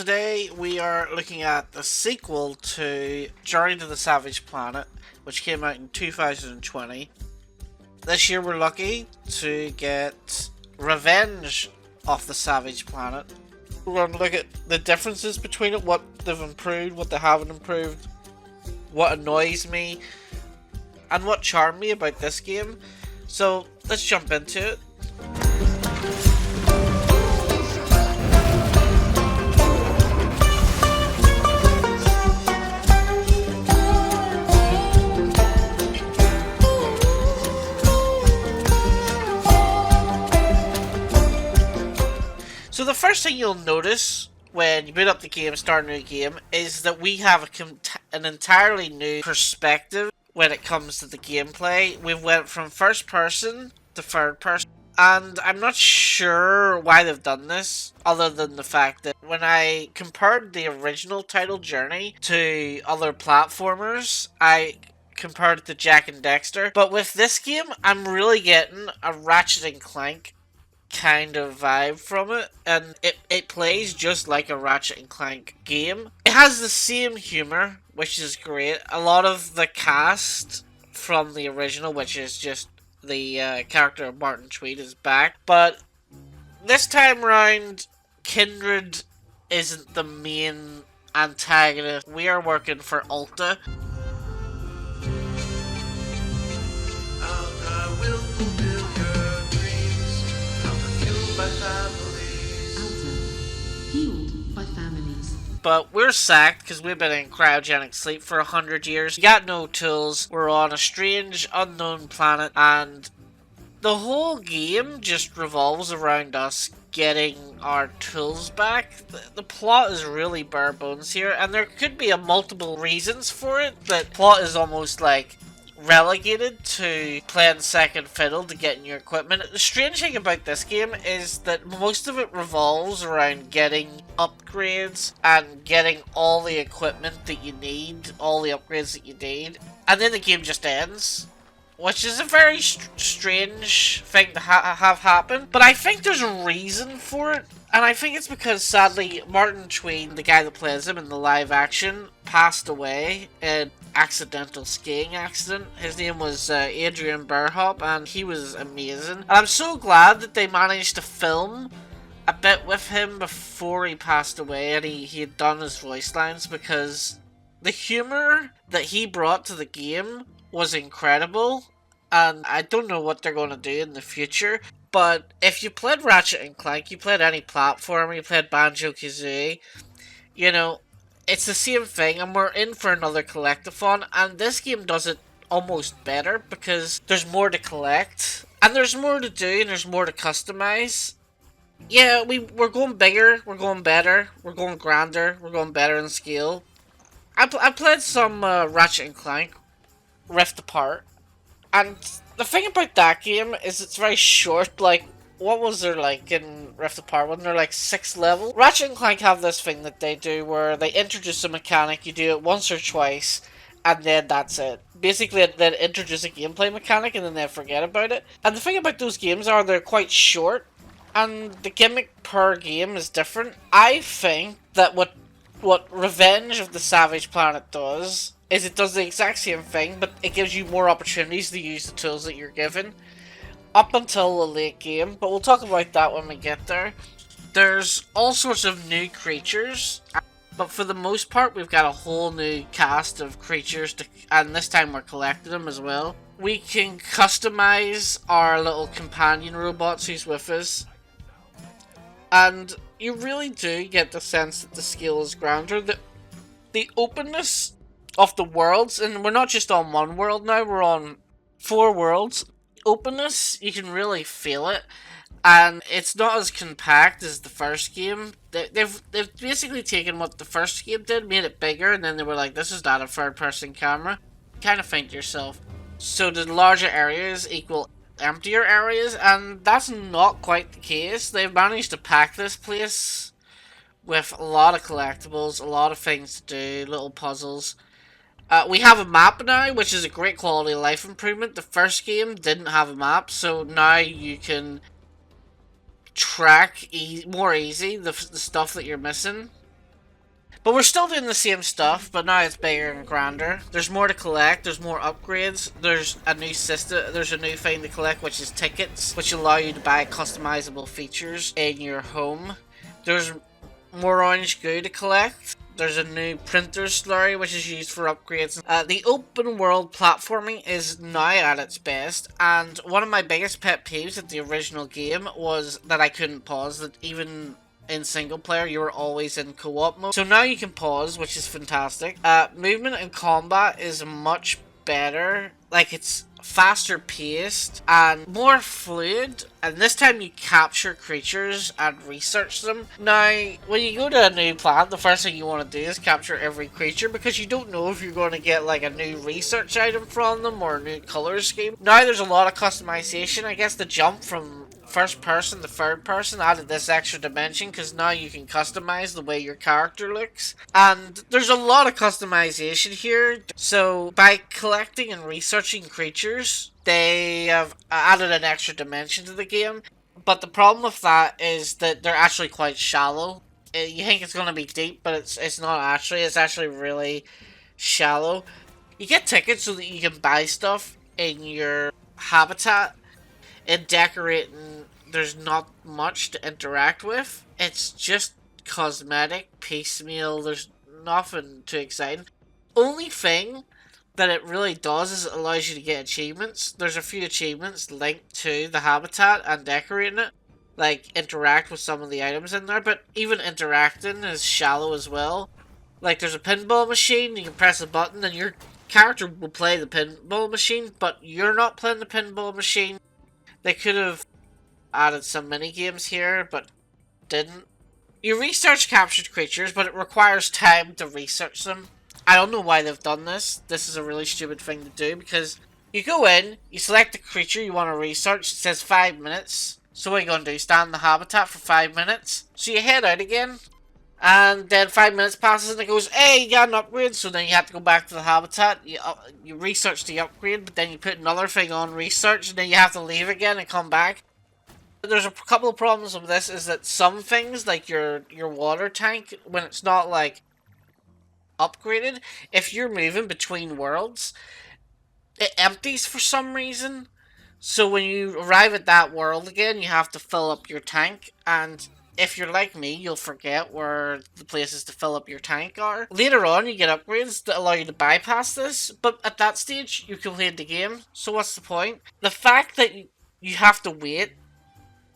today we are looking at the sequel to Journey to the Savage Planet, which came out in 2020. This year we're lucky to get Revenge of the Savage Planet. We're going to look at the differences between it, what they've improved, what they haven't improved, what annoys me, and what charmed me about this game. So let's jump into it. So the first thing you'll notice when you boot up the game, start a new game, is that we have an entirely new perspective when it comes to the gameplay. We went from first person to third person, and I'm not sure why they've done this, other than the fact that when I compared the original title Journey to other platformers, I compared it to Jak and Daxter. But with this game, I'm really getting a Ratchet and Clank kind of vibe from it, and it plays just like a Ratchet and Clank game. It has the same humor, which is great. A lot of the cast from the original, which is just the character of Martin Tweed, is back, but this time around Kindred isn't the main antagonist. We are working for Ulta. But we're sacked because we've been in cryogenic sleep for 100 years. We got no tools. We're on a strange, unknown planet, and the whole game just revolves around us getting our tools back. The plot is really bare bones here, and there could be multiple reasons for it. The plot is almost like relegated to playing second fiddle to getting your equipment. The strange thing about this game is that most of it revolves around getting upgrades and getting all the equipment that you need, all the upgrades that you need, and then the game just ends, which is a very strange thing to have happen. But I think there's a reason for it, and I think it's because, sadly, Martin Tweed, the guy that plays him in the live action, passed away in accidental skiing accident. His name was Adrian Burhop, and he was amazing. And I'm so glad that they managed to film a bit with him before he passed away, and he had done his voice lines, because the humor that he brought to the game was incredible, and I don't know what they're going to do in the future. But if you played Ratchet and Clank, you played any platform, you played Banjo-Kazooie, you know, it's the same thing, and we're in for another collectathon, and this game does it almost better because there's more to collect, and there's more to do, and there's more to customize. Yeah, we're going bigger, we're going better, we're going grander, we're going better in scale. I played some Ratchet and Clank Rift Apart, and the thing about that game is it's very short. Like, what was there like in Rift Apart? Wasn't there like 6 levels? Ratchet and Clank have this thing that they do where they introduce a mechanic, you do it once or twice, and then that's it. Basically, they introduce a gameplay mechanic and then they forget about it. And the thing about those games are they're quite short, and the gimmick per game is different. I think that what Revenge of the Savage Planet does is it does the exact same thing, but it gives you more opportunities to use the tools that you're given up until the late game, but we'll talk about that when we get there. There's all sorts of new creatures, but for the most part we've got a whole new cast of creatures, and this time we're collecting them as well. We can customize our little companion robots who's with us, and you really do get the sense that the scale is grander. The openness of the worlds, and we're not just on one world now, we're on 4 worlds. Openness, you can really feel it, and it's not as compact as the first game. They've basically taken what the first game did, made it bigger, and then they were like, this is not a third person camera. You kind of think to yourself, so the larger areas equal emptier areas, and that's not quite the case. They've managed to pack this place with a lot of collectibles, a lot of things to do, little puzzles. We have a map now, which is a great quality of life improvement. The first game didn't have a map, so now you can track more easy the stuff that you're missing. But we're still doing the same stuff, but now it's bigger and grander. There's more to collect, there's more upgrades, there's a new system, there's a new thing to collect, which is tickets, which allow you to buy customizable features in your home. There's more orange goo to collect. There's a new printer slurry, which is used for upgrades. The open world platforming is now at its best, and one of my biggest pet peeves at the original game was that I couldn't pause, that even in single player you were always in co-op mode. So now you can pause, which is fantastic. Movement and combat is much better. Like, it's faster paced and more fluid, and this time you capture creatures and research them. Now, when you go to a new planet, the first thing you want to do is capture every creature, because you don't know if you're going to get like a new research item from them or a new color scheme. Now there's a lot of customization. I guess the jump from first person to third person added this extra dimension, because now you can customize the way your character looks, and there's a lot of customization here. So by collecting and researching creatures, they have added an extra dimension to the game, but the problem with that is that they're actually quite shallow. You think it's going to be deep, but it's not actually. It's actually really shallow. You get tickets so that you can buy stuff in your habitat. In decorating, there's not much to interact with. It's just cosmetic, piecemeal, there's nothing too exciting. Only thing that it really does is it allows you to get achievements. There's a few achievements linked to the habitat and decorating it. Like, interact with some of the items in there, but even interacting is shallow as well. Like, there's a pinball machine, you can press a button and your character will play the pinball machine, but you're not playing the pinball machine. They could have added some mini games here, but didn't. You research captured creatures, but it requires time to research them. I don't know why they've done this. This is a really stupid thing to do, because you go in, you select the creature you want to research, it says 5 minutes. So what are you going to do? Stand in the habitat for 5 minutes? So you head out again, and then 5 minutes passes and it goes, hey, you got an upgrade. So then you have to go back to the habitat, you research the upgrade, but then you put another thing on research, and then you have to leave again and come back. There's a couple of problems with this, is that some things, like your water tank, when it's not like upgraded, if you're moving between worlds, it empties for some reason. So when you arrive at that world again, you have to fill up your tank, and if you're like me, you'll forget where the places to fill up your tank are. Later on, you get upgrades that allow you to bypass this, but at that stage, you complete the game, so what's the point? The fact that you have to wait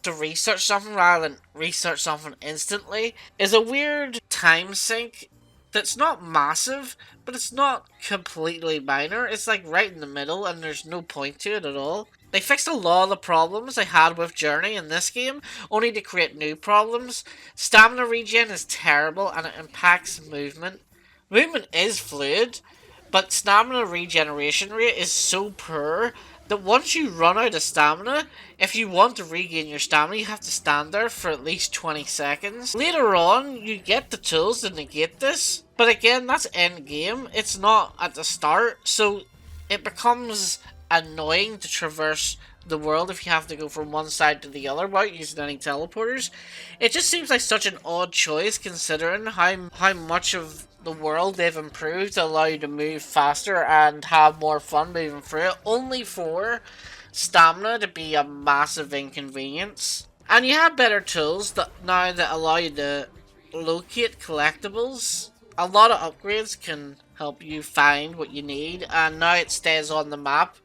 to research something rather than research something instantly is a weird time sink that's not massive, but it's not completely minor. It's like right in the middle, and there's no point to it at all. They fixed a lot of the problems I had with Journey in this game, only to create new problems. Stamina regen is terrible, and it impacts movement. Movement is fluid, but stamina regeneration rate is so poor that once you run out of stamina, if you want to regain your stamina, you have to stand there for at least 20 seconds. Later on, you get the tools to negate this, but again, that's end game. It's not at the start, so it becomes annoying to traverse the world if you have to go from one side to the other without using any teleporters. It just seems like such an odd choice, considering how much of the world they've improved to allow you to move faster and have more fun moving through it, only for stamina to be a massive inconvenience. And you have better tools that now that allow you to locate collectibles. A lot of upgrades can help you find what you need, and now it stays on the map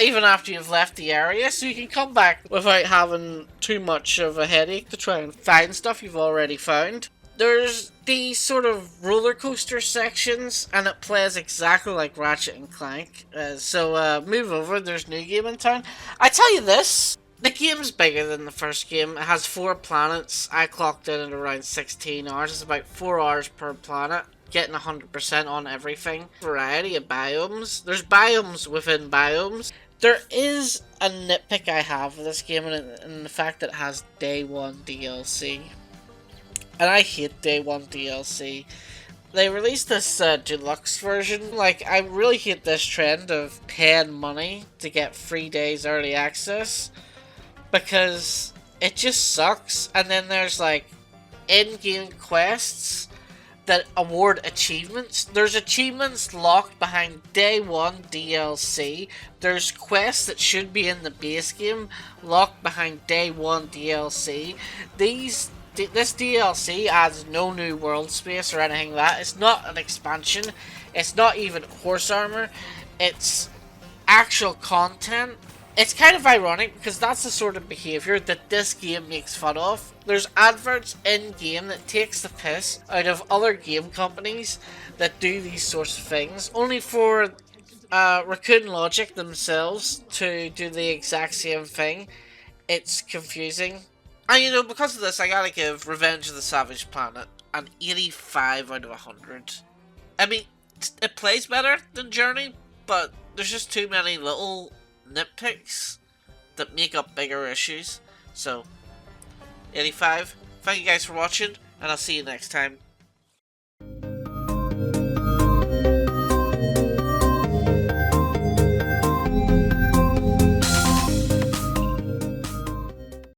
even after you've left the area, so you can come back without having too much of a headache to try and find stuff you've already found. There's these sort of roller coaster sections, and it plays exactly like Ratchet and Clank. So move over, there's new game in town. I tell you this, the game's bigger than the first game. It has 4 planets. I clocked in at around 16 hours. It's about 4 hours per planet. Getting 100% on everything. Variety of biomes. There's biomes within biomes. There is a nitpick I have with this game, and the fact that it has Day 1 DLC. And I hate Day 1 DLC. They released this deluxe version. Like, I really hate this trend of paying money to get 3 days early access, because it just sucks. And then there's like in-game quests that award achievements. There's achievements locked behind Day 1 DLC. There's quests that should be in the base game locked behind Day 1 DLC. This DLC adds no new world space or anything like that. It's not an expansion. It's not even horse armor. It's actual content. It's kind of ironic because that's the sort of behaviour that this game makes fun of. There's adverts in-game that takes the piss out of other game companies that do these sorts of things, only for Raccoon Logic themselves to do the exact same thing. It's confusing. And you know, because of this, I gotta give Revenge of the Savage Planet an 85 out of 100. I mean, it plays better than Journey, but there's just too many little nitpicks that make up bigger issues. So, 85. Thank you guys for watching, and I'll see you next time.